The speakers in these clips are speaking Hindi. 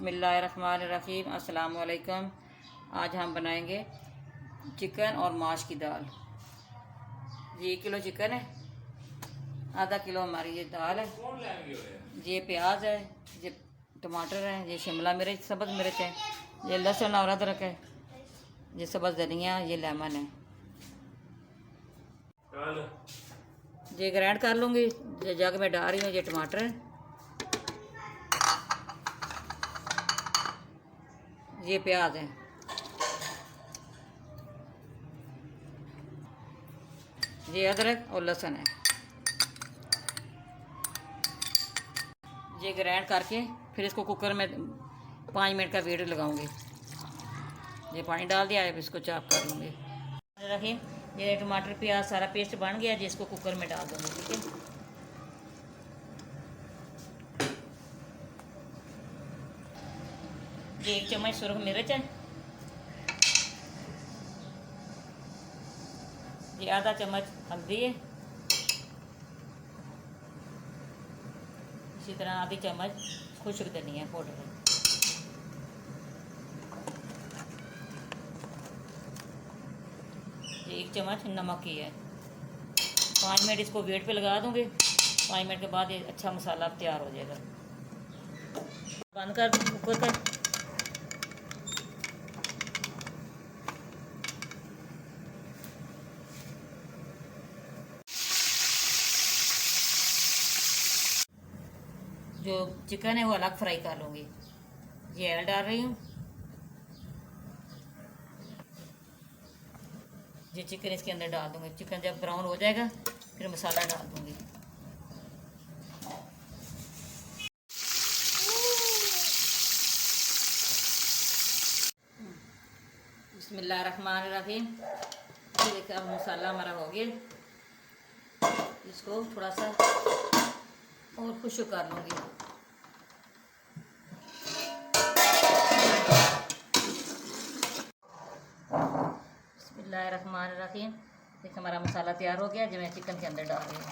बिस्मिल्लाहिर्रहमानिर्रहीम। अस्सलाम वालेकुम। आज हम बनाएंगे चिकन और माश की दाल। ये 1 किलो चिकन है, आधा किलो हमारी ये दाल है, ये प्याज है, ये टमाटर है, ये शिमला मिर्च सब्ज़ मिर्च है, ये लहसुन और अदरक है, ये सब्ज़ धनिया, ये लेमन है। ये ग्राइंड कर लूँगी। ये जग में डाल रही हूँ, ये टमाटर है, ये प्याज है, ये अदरक और लहसुन है। ये ग्राइंड करके फिर इसको कुकर में 5 मिनट का वेट लगाऊंगी। ये पानी डाल दिया है, इसको चॉप कर लूँगी। रखिए, ये टमाटर प्याज सारा पेस्ट बन गया, जिसको कुकर में डाल दूँगी। ठीक है, ये 1 चम्मच सुरख मिर्च है, ये आधा चम्मच हल्दी है, इसी तरह आधी चम्मच खुश्क धनिया पाउडर है। ये 1 चम्मच नमक ही है। 5 मिनट इसको वेट पे लगा दूंगी। 5 मिनट के बाद ये अच्छा मसाला तैयार हो जाएगा। बंद कर कुकर का। जो चिकन है वो अलग फ्राई कर लूँगी। ये ऑयल डाल रही हूँ। ये चिकन इसके अंदर डाल दूँगी। चिकन जब ब्राउन हो जाएगा फिर मसाला डाल दूँगी। बिस्मिल्लाहिर्रहमानिर्रहीम। ये देखिए, अब मसाला हमारा हो गया। इसको थोड़ा सा और खुश्क कर लूँगी। बिस्मिल्लाहिर्रहमानिर्रहीम। देखिए, हमारा मसाला तैयार हो गया, जो मैं चिकन के अंदर डाल रही हूँ।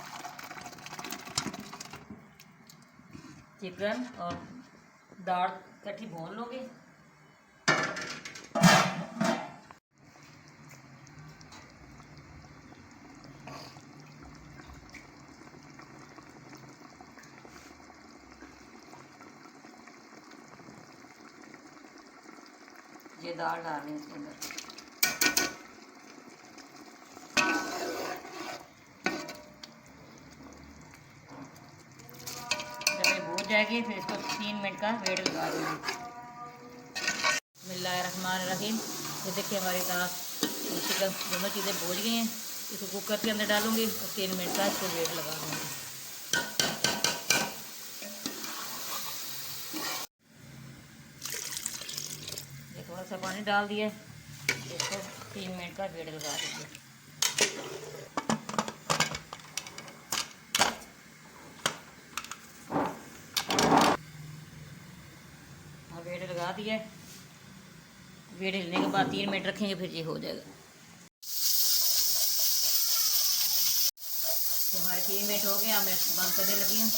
चिकन और दाल इकट्ठी भून लूँगी। ये दाल डाल रही हूँ इसके अंदर। जब ये भून जाएगी फिर इसको 3 मिनट का वेट लगा दूँगी। बिस्मिल्लाहिर्रहमानिर्रहीम। ये देखिए, हमारी दाल चिकन दोनों चीज़ें भून गई हैं। इसको कुकर के अंदर डालूँगी और 3 मिनट का इसको वेट लगा दूँगी। थोड़ा सा पानी डाल दिया, इसको 3 मिनट का वेट लगा दीजिए। हाँ, वेट लगा दिया। वेट हिलने के बाद 3 मिनट रखेंगे, फिर ये हो जाएगा। तो हमारे 3 मिनट हो गए, अब मैं बंद करने लगी हूँ।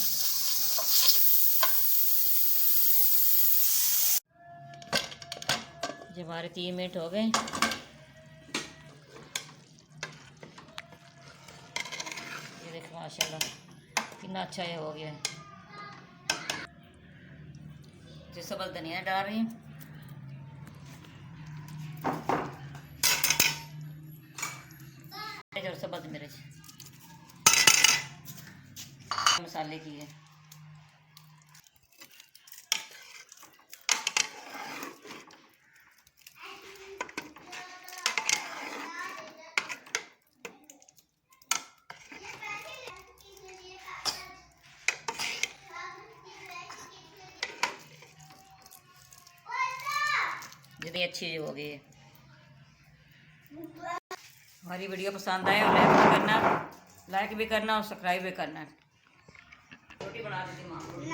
जब हमारे 3 मिनट हो गए, ये देखो माशाल्लाह कितना अच्छा ये हो गया है। जो सब्ज़ धनिया डाल रही हूँ, और सब्ज़ मिर्च मसाले की है। जितनी अच्छी हो गई है। हमारी वीडियो पसंद आए और लाइक भी करना और सब्सक्राइब भी करना। रोटी बना देती माँ, रोटी